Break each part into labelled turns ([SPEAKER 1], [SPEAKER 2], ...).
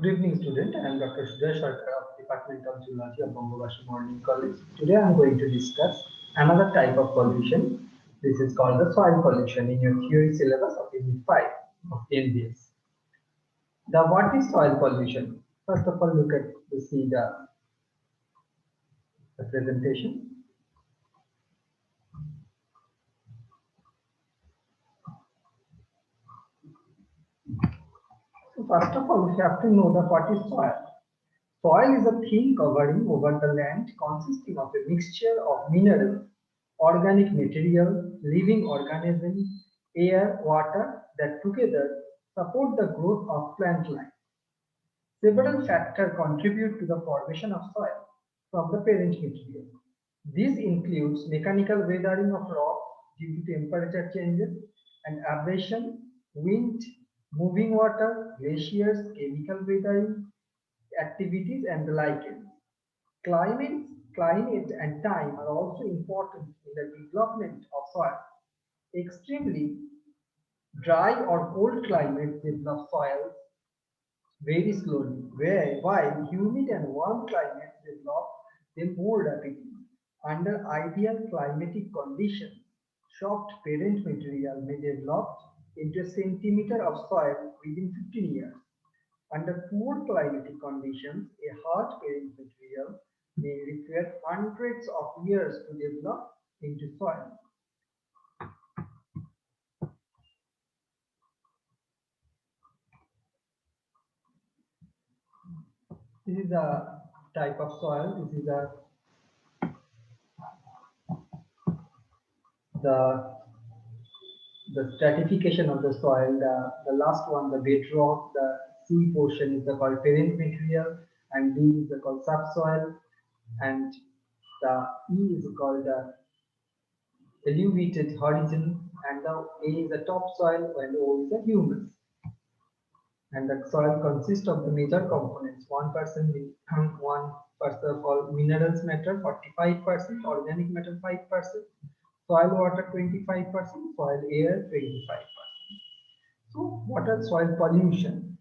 [SPEAKER 1] Good evening, student. I am Dr. Sujay Sarkar of Department of Zoology of Bangladesh Morning College. Today I am going to discuss another type of pollution. This is called the soil pollution in your theory syllabus of Unit 5 of NBS. The what is soil pollution? First of all, look at see the presentation. So first of all, we have to know that what is soil. Soil is a thin covering over the land consisting of a mixture of minerals, organic material, living organisms, air, water that together support the growth of plant life. Several factors contribute to the formation of soil from the parent material. This includes mechanical weathering of rock due to temperature changes and abrasion, wind, moving water, glaciers, chemical weathering, activities and the lichens. Climate, climate and time are also important in the development of soil. Extremely dry or cold climates develop soils very slowly, while humid and warm climates develop them more rapidly. Under ideal climatic conditions, soft parent material may develop into a centimeter of soil within 15 years. Under poor climatic conditions, a hard parent material may require hundreds of years to develop into soil. This is a type of soil. This is the the stratification of the soil. The last one, the bedrock, the C portion is the called parent material, and D is the called subsoil, and the E is called the elevated horizon, and the A is the topsoil, and O is the humus. And the soil consists of the major components: 1% one percent of all minerals matter, 45%, organic matter 5%, soil water 25%, soil air 25%. So what are soil pollution?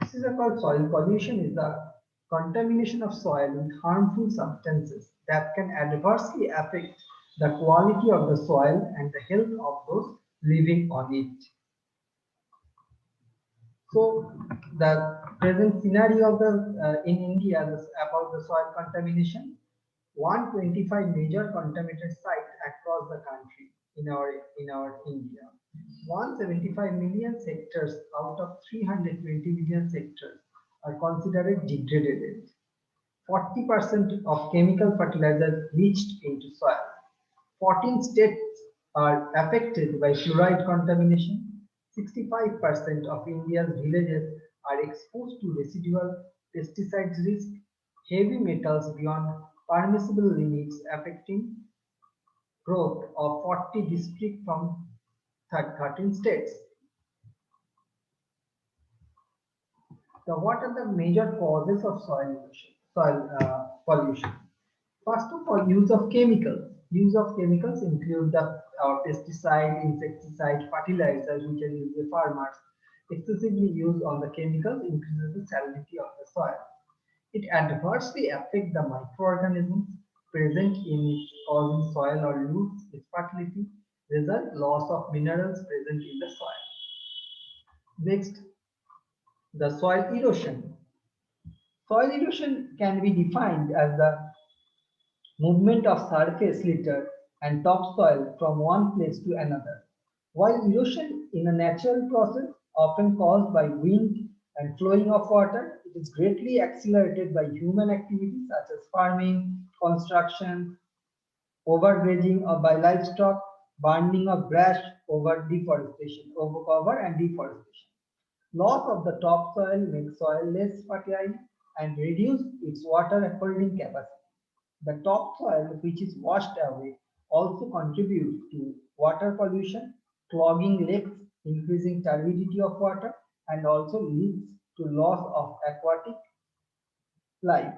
[SPEAKER 1] This is called soil pollution is the contamination of soil with harmful substances that can adversely affect the quality of the soil and the health of those living on it. So the present scenario of the in India about the soil contamination, 125 major contaminated sites across the country in our India. 175 million hectares out of 320 million hectares are considered degraded. 40% of chemical fertilizers leached into soil. 14 states are affected by fluoride contamination. 65% of India's villages are exposed to residual pesticides risk, heavy metals beyond permissible limits affecting growth of 40 districts from 13 states. So what are the major causes of soil pollution? First of all, use of chemicals. Use of chemicals include the pesticide, insecticide, fertilizers which are used by farmers. Excessively use on the chemicals increases the salinity of the soil. It adversely affects the microorganisms present in it, causing soil or lose its fertility, result loss of minerals present in the soil. Next, the soil erosion. Soil erosion can be defined as the movement of surface litter and topsoil from one place to another. While erosion is a natural process often caused by wind and flowing of water, it is greatly accelerated by human activities such as farming, construction, overgrazing or by livestock, burning of brush, overcover and deforestation. Loss of the topsoil makes soil less fertile and reduce its water holding capacity. The topsoil, which is washed away, also contributes to water pollution, clogging lakes, increasing turbidity of water, and also leads to loss of aquatic life.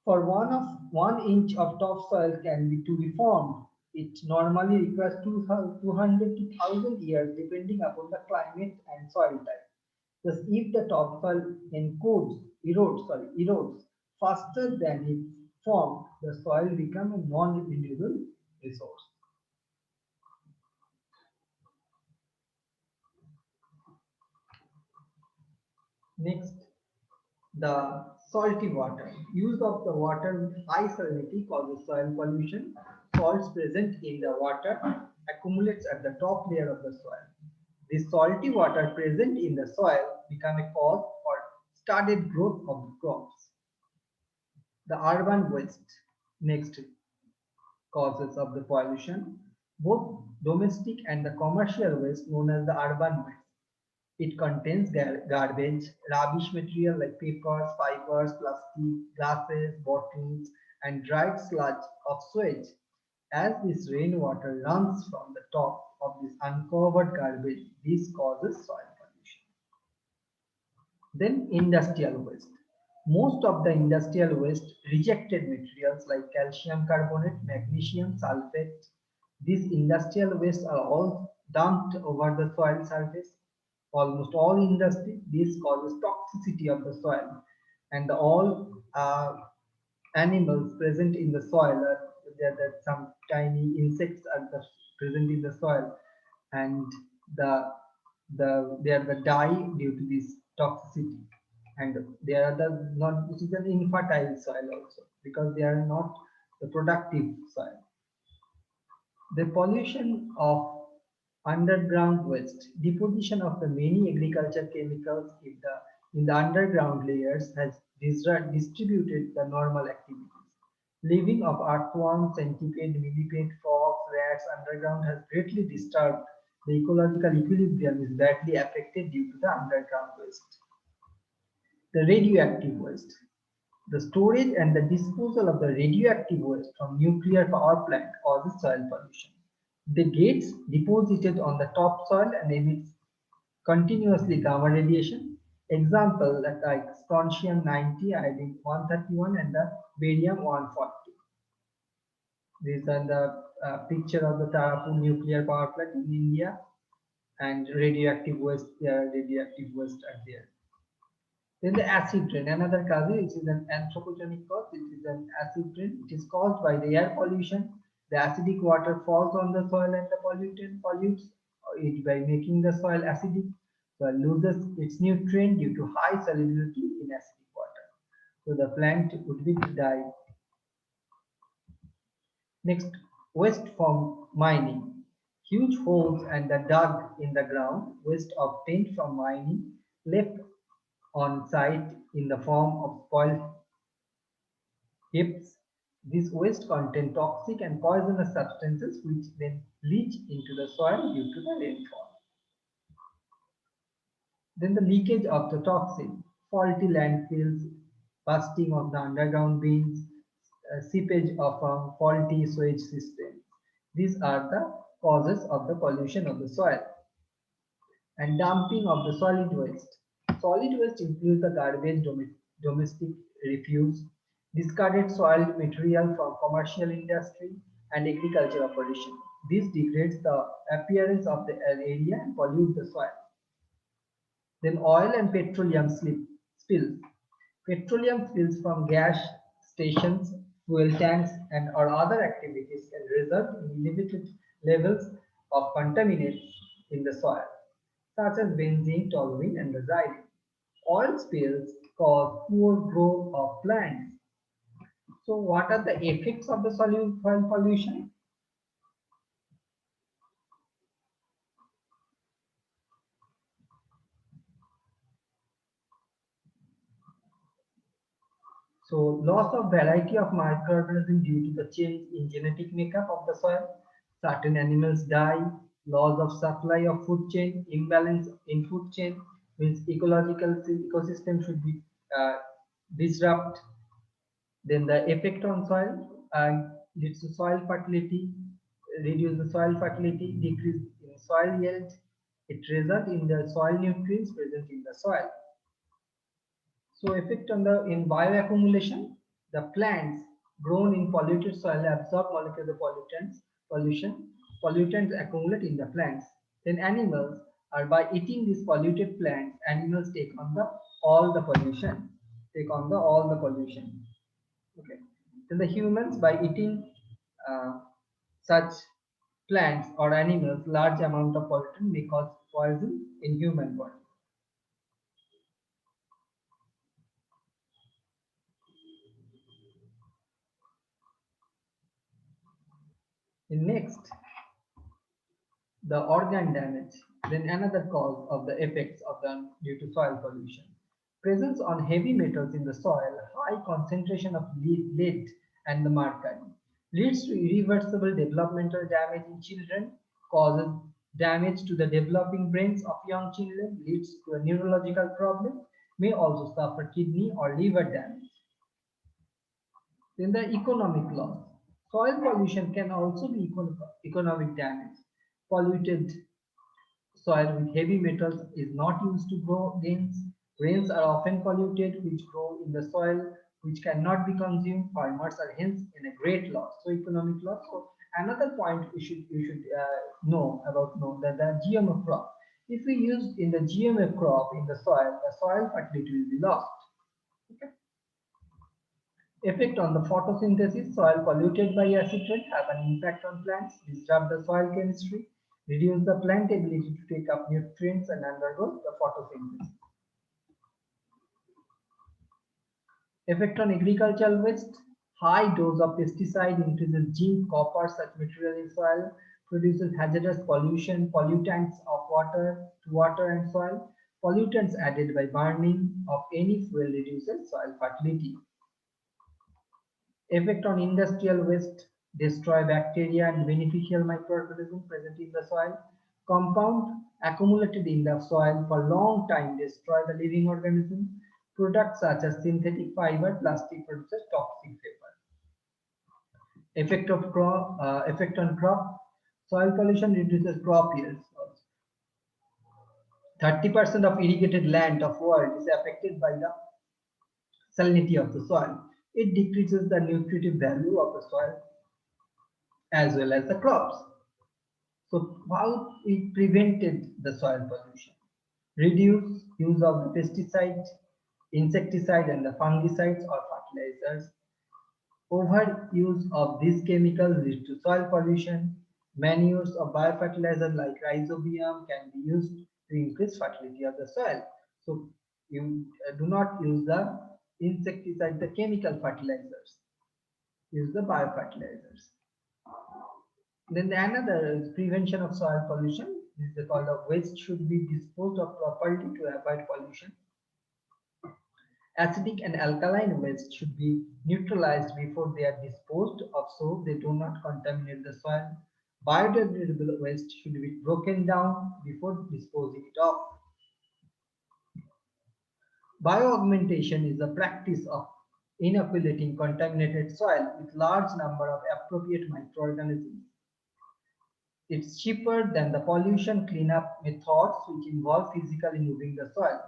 [SPEAKER 1] For 1 inch of topsoil can be to be formed, it normally requires 200 to 1000 years depending upon the climate and soil type. Thus, if the topsoil erodes faster than it formed, the soil becomes a non-renewable resource. Next, the salty water. Use of the water with high salinity causes soil pollution. Salts present in the water accumulates at the top layer of the soil. The salty water present in the soil become a cause for started growth of the crops. The urban waste. Next causes of the pollution. Both domestic and the commercial waste known as the urban waste. It contains garbage, rubbish material like papers, fibers, plastic, glasses, bottles, and dried sludge of sewage. As this rainwater runs from the top of this uncovered garbage, this causes soil pollution. Then industrial waste. Most of the industrial waste rejected materials like calcium carbonate, magnesium sulfate. These industrial wastes are all dumped over the soil surface. Almost all industry, this causes toxicity of the soil, and all animals present in the soil there some tiny insects are present in the soil, and the they are the die due to this toxicity, and they are the not, this is an infertile soil also because they are not the productive soil. The pollution of underground waste, deposition of the many agriculture chemicals in the underground layers has distributed the normal activities. Living of earthworms, centipede, millipede, frogs, rats underground has greatly disturbed the ecological equilibrium is badly affected due to the underground waste. The radioactive waste. The storage and the disposal of the radioactive waste from nuclear power plant causes soil pollution. The gets deposited on the topsoil and emits continuously gamma radiation. Example like strontium 90, iodine 131, and the barium 140. These are the picture of the Tarapur nuclear power plant in India, and radioactive waste. Radioactive waste are there. Then the acid rain, another cause, which is an anthropogenic cause. It is an acid rain. It is caused by the air pollution. The acidic water falls on the soil and the pollutant pollutes it by making the soil acidic. Soil loses its nutrient due to high solubility in acidic water. So the plant would be die. Next, waste from mining. Huge holes and the dug in the ground, waste obtained from mining, left on site in the form of spoiled heaps. This waste contain toxic and poisonous substances which then leach into the soil due to the rainfall. Then the leakage of the toxin, faulty landfills, busting of the underground bins, seepage of a faulty sewage system. These are the causes of the pollution of the soil. And dumping of the solid waste. Solid waste includes the garbage, domestic refuse, discarded soil material from commercial industry and agriculture operation. This degrades the appearance of the area and pollutes the soil. Then oil and petroleum spills. Petroleum spills from gas stations, fuel tanks, and or other activities can result in elevated levels of contaminants in the soil, such as benzene, toluene, and the xylene. Oil spills cause poor growth of plants. So, what are the effects of the soil pollution? So loss of variety of microorganisms due to the change in genetic makeup of the soil. Certain animals die. Loss of supply of food chain. Imbalance in food chain means ecological ecosystem should be disrupt. Then the effect on soil leads to soil fertility, reduce the soil fertility, decrease in soil yield. It results in the soil nutrients present in the soil. So effect on the in bioaccumulation, the plants grown in polluted soil absorb molecular pollutants, pollutants accumulate in the plants. Then animals or by eating these polluted plants, animals take on the all the pollution, take on the all the pollution. Okay. Then the humans, by eating such plants or animals, large amount of pollutant may cause poison in human body. In next, the organ damage, then another cause of the effects of the due to soil pollution. Presence on heavy metals in the soil, high concentration of lead and the mercury leads to irreversible developmental damage in children, causes damage to the developing brains of young children, leads to a neurological problem, may also suffer kidney or liver damage. Then the economic loss. Soil pollution can also be economic damage. Polluted soil with heavy metals is not used to grow grains. Grains are often polluted, which grow in the soil, which cannot be consumed. Farmers are hence in a great loss. So economic loss. So another point you should know that the GMO crop. If we use in the GMO crop in the soil fertility will be lost. Okay. Effect on the photosynthesis. Soil polluted by acid rain have an impact on plants, disrupt the soil chemistry, reduce the plant ability to take up nutrients and undergo the photosynthesis. Effect on agricultural waste. High dose of pesticide increases zinc, copper, such material in soil, produces hazardous pollution, pollutants of water to water and soil. Pollutants added by burning of any fuel reduces soil fertility. Effect on industrial waste, destroy bacteria and beneficial microorganisms present in the soil. Compound accumulated in the soil for long time destroy the living organism. Products such as synthetic fiber, plastic produces toxic vapor. Effect on crop. Soil pollution reduces crop yields. 30% of irrigated land of world is affected by the salinity of the soil. It decreases the nutritive value of the soil as well as the crops. So how it prevented the soil pollution? Reduce use of the pesticides, insecticide and the fungicides or fertilizers. Overuse of these chemicals leads to soil pollution. Manures or biofertilizer like rhizobium can be used to increase fertility of the soil. So you do not use the insecticide, the chemical fertilizers. Use the biofertilizers. Then another is prevention of soil pollution. This is called of waste should be disposed of properly to avoid pollution. Acidic and alkaline waste should be neutralized before they are disposed of so they do not contaminate the soil. Biodegradable waste should be broken down before disposing it off. Bioaugmentation is the practice of inoculating contaminated soil with large number of appropriate microorganisms. It's cheaper than the pollution cleanup methods which involve physically moving the soil.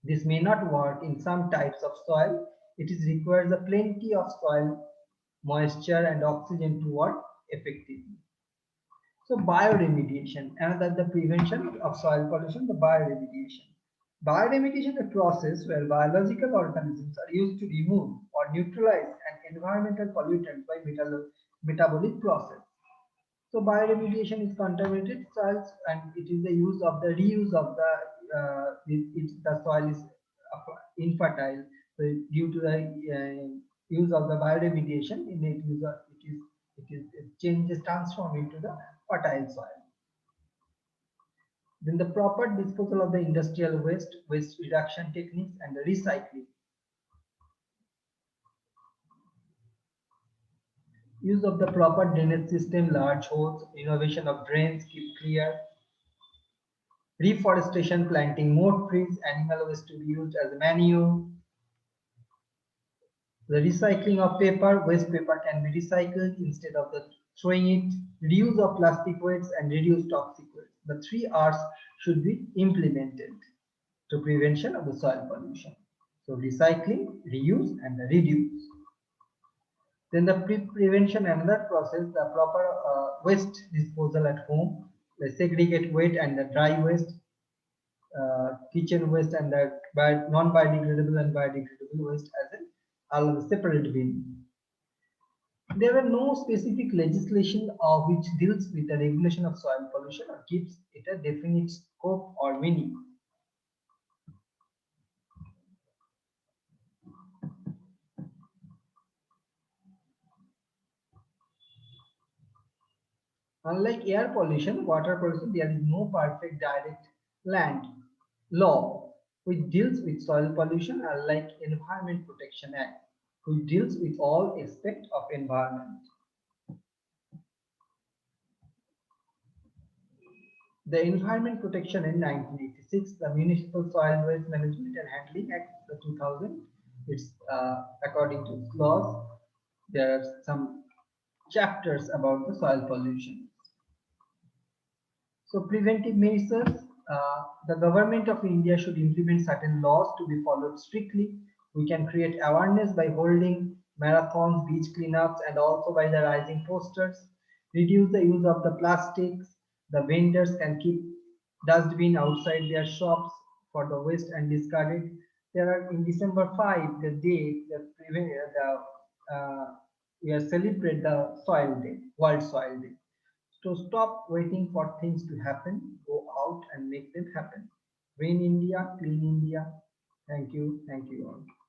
[SPEAKER 1] This may not work in some types of soil. It is requires a plenty of soil moisture and oxygen to work effectively. So bioremediation, another the prevention of soil pollution, the bioremediation. Bioremediation is a process where biological organisms are used to remove or neutralize an environmental pollutant by metabolic process. So bioremediation is contaminated soils, and it is the use of the reuse of the soil is infertile. So due to the use of the bioremediation, it changes transform into the fertile soil. Then the proper disposal of the industrial waste, waste reduction techniques, and the recycling. Use of the proper drainage system, large holes, innovation of drains, keep clear, reforestation, planting more trees, animal waste to be used as manure. The recycling of paper, waste paper can be recycled instead of the throwing it, reuse of plastic waste and reduce toxic waste. The 3 R's should be implemented to prevention of the soil pollution. So recycling, reuse and the reduce. Then the prevention, another process, the proper waste disposal at home, Let's segregate wet and the dry waste, kitchen waste and the non-biodegradable and biodegradable waste as a separate bin. There are no specific legislation which deals with the regulation of soil pollution or gives it a definite scope or meaning. Unlike air pollution, water pollution, there is no perfect direct land law which deals with soil pollution, unlike Environment Protection Act, which deals with all aspects of environment. The Environment Protection in 1986, the Municipal Soil Waste Management and Handling Act, the 2000, it's according to its laws, there are some chapters about the soil pollution. So preventive measures, the government of India should implement certain laws to be followed strictly. We can create awareness by holding marathons, beach cleanups, and also by the rising posters. Reduce the use of the plastics. The vendors can keep dustbin outside their shops for the waste and discard it. There are in December 5, the day that we are celebrate the Soil Day, World Soil Day. So stop waiting for things to happen. Go out and make them happen. Green India, clean India. Thank you. Thank you all.